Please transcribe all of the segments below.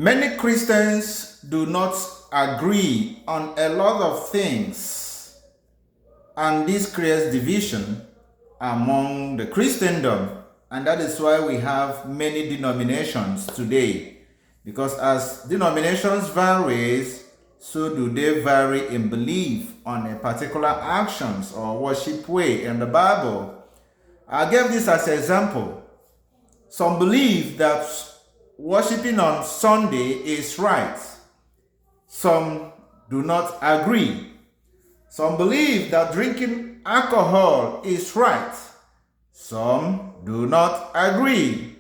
Many Christians do not agree on a lot of things, and this creates division among the Christendom, and that is why we have many denominations today. Because as denominations varies, so do they vary in belief on a particular actions or worship way in the Bible. I gave this as an example. Some believe that worshiping on Sunday is right. Some do not agree. Some believe that drinking alcohol is right. Some do not agree.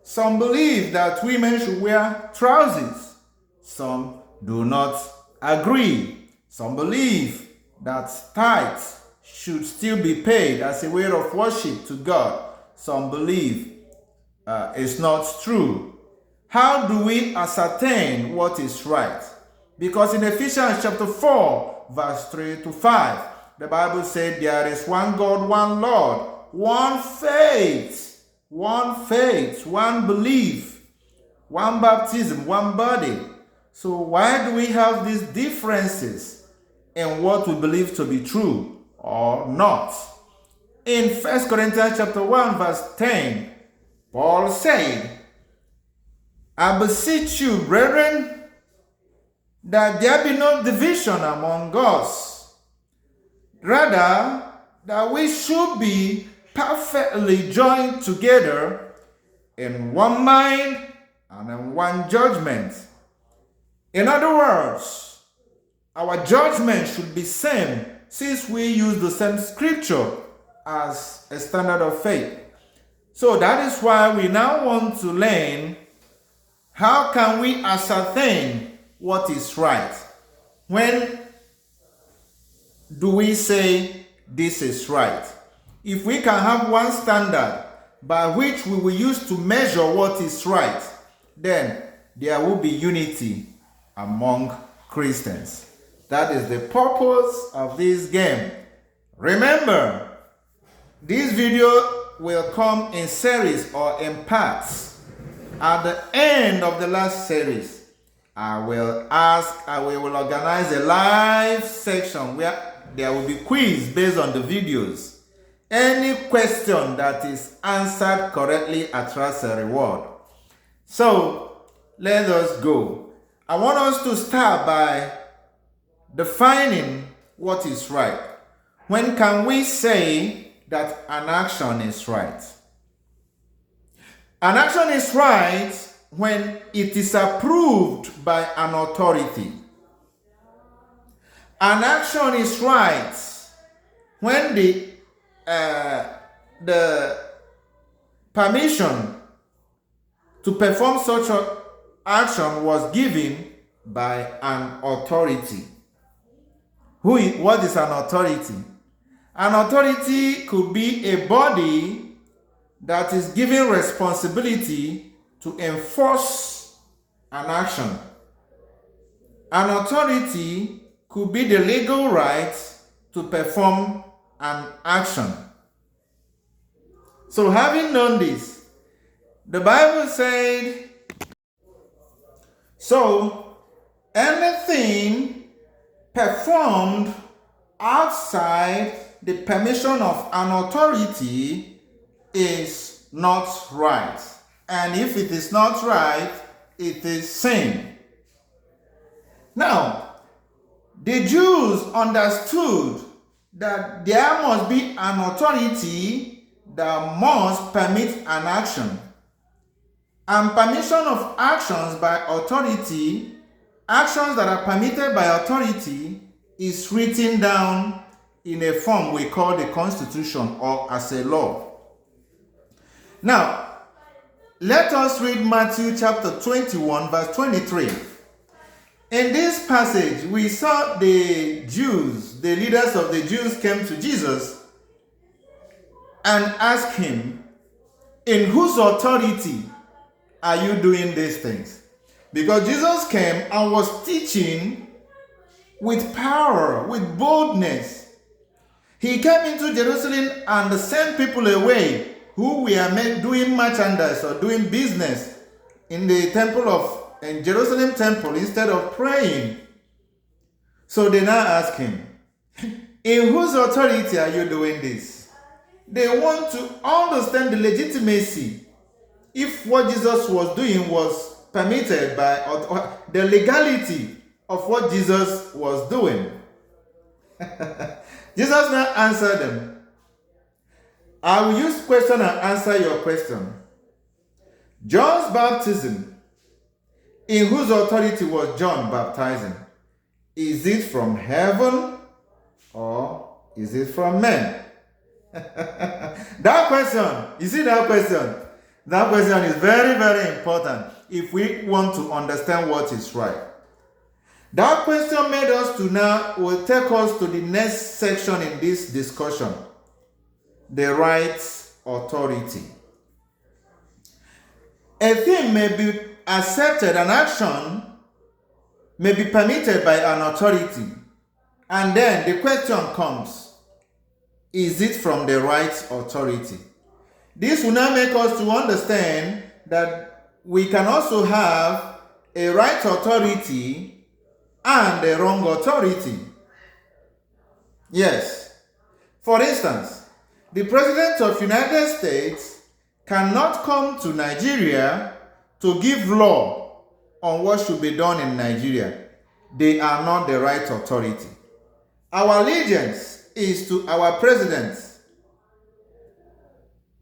Some believe that women should wear trousers. Some do not agree. Some believe that tithes should still be paid as a way of worship to God. Some believe it's not true. How do we ascertain what is right? Because in Ephesians chapter 4, verse 3 to 5, the Bible said there is one God, one Lord, one faith, one belief, one baptism, one body. So why do we have these differences in what we believe to be true or not? In 1 Corinthians chapter 1, verse 10, Paul said, I beseech you, brethren, that there be no division among us. Rather, that we should be perfectly joined together in one mind and in one judgment. In other words, our judgment should be same since we use the same scripture as a standard of faith. So that is why we now want to learn how can we ascertain what is right. When do we say this is right? If we can have one standard by which we will use to measure what is right, then there will be unity among Christians. That is the purpose of this game. Remember, this video will come in series or in parts. At the end of the last series, I will organize a live section where there will be quiz based on the videos. Any question that is answered correctly attracts a reward. So let us go. I want us to start by defining what is right. When can we say that an action is right? An action is right when it is approved by an authority. An action is right when the permission to perform such an action was given by an authority. What is an authority? An authority could be a body that is given responsibility to enforce an action. An authority could be the legal right to perform an action. So having known this, the Bible said, so anything performed outside the permission of an authority is not right. And if it is not right, it is sin. Now, the Jews understood that there must be an authority that must permit an action. And permission of actions by authority, actions that are permitted by authority, is written down in a form we call the Constitution or as a law. Now, let us read Matthew chapter 21, verse 23. In this passage, we saw the Jews, the leaders of the Jews came to Jesus and asked him, in whose authority are you doing these things? Because Jesus came and was teaching with power, with boldness. He came into Jerusalem and sent people away who were doing merchandise or doing business in the temple of in Jerusalem temple instead of praying. So they now ask him, in whose authority are you doing this? They want to understand the legitimacy, if what Jesus was doing was permitted by, or the legality of what Jesus was doing. Jesus now answered them. I will use question and answer your question. John's baptism, in whose authority was John baptizing? Is it from heaven or is it from men? That question, you see that question? That question is very, very important if we want to understand what is right. That question made us to now, will take us to the next section in this discussion. The right authority. A thing may be accepted, an action may be permitted by an authority. And then the question comes, is it from the right authority? This will now make us to understand that we can also have a right authority and a wrong authority. Yes. For instance, the President of the United States cannot come to Nigeria to give law on what should be done in Nigeria. They are not the right authority. Our allegiance is to our president,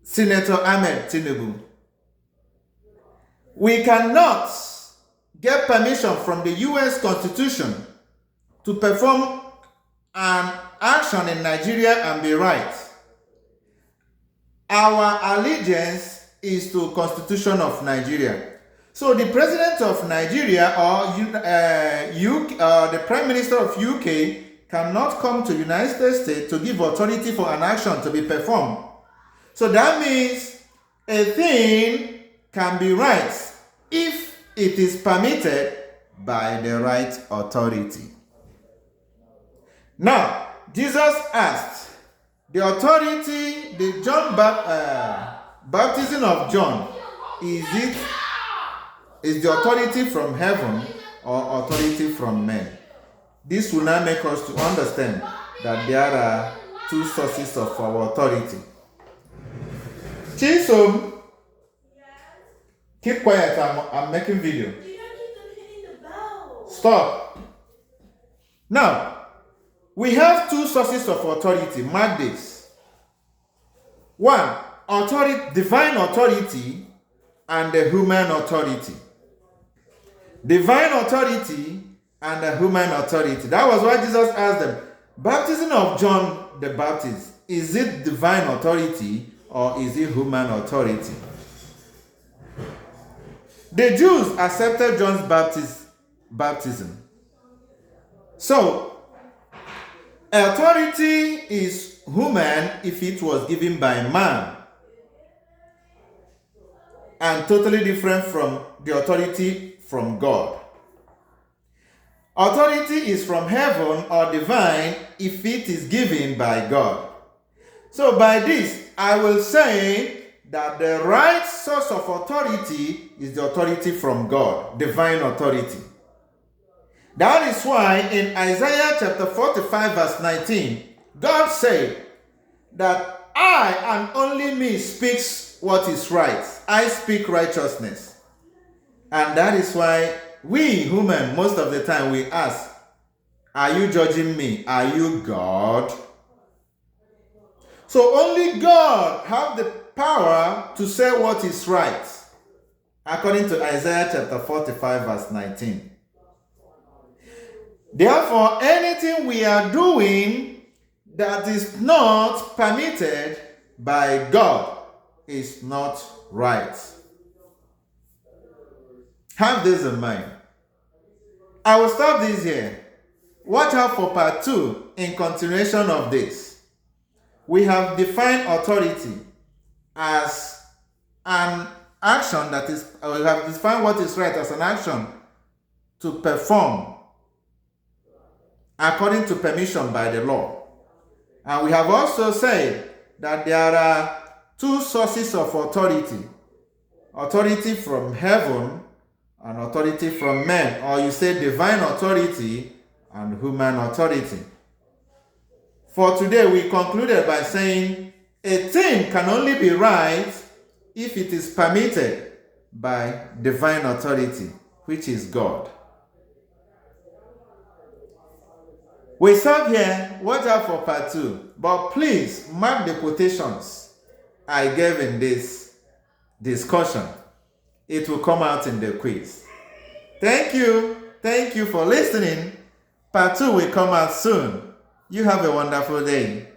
Senator Ahmed Tinubu. We cannot get permission from the US Constitution to perform an action in Nigeria and be right. Our allegiance is to Constitution of Nigeria. So the President of Nigeria or the Prime Minister of UK cannot come to the United States to give authority for an action to be performed. So that means a thing can be right if it is permitted by the right authority. Now, Jesus asked, the authority, the baptism of John, is the authority from heaven or authority from men? This will now make us to understand that there are two sources of our authority. Chisom, keep quiet, I'm making video. You don't keep them hitting the bell. Stop. Now, we have two sources of authority. Mark this. One, authority, divine authority, and the human authority. Divine authority and the human authority. That was why Jesus asked them, baptism of John the Baptist, is it divine authority or is it human authority? The Jews accepted John's baptism. So, authority is human if it was given by man, and totally different from the authority from God. Authority is from heaven or divine if it is given by God. So by this, I will say that the right source of authority is the authority from God, divine authority. That is why in Isaiah chapter 45 verse 19, God said that I and only me speaks what is right. I speak righteousness. And that is why we human, most of the time we ask, are you judging me? Are you God? So only God has the power to say what is right, according to Isaiah chapter 45 verse 19. Therefore, anything we are doing that is not permitted by God is not right. Have this in mind. I will stop this here. Watch out for part 2 in continuation of this. We have defined authority as an action that is, we have defined what is right as an action to perform according to permission by the law. And we have also said that there are two sources of authority. Authority from heaven and authority from men, or you say divine authority and human authority. For today, we concluded by saying a thing can only be right if it is permitted by divine authority, which is God. We stop here. Watch out for part 2. But please mark the quotations I gave in this discussion. It will come out in the quiz. Thank you. Thank you for listening. Part 2 will come out soon. You have a wonderful day.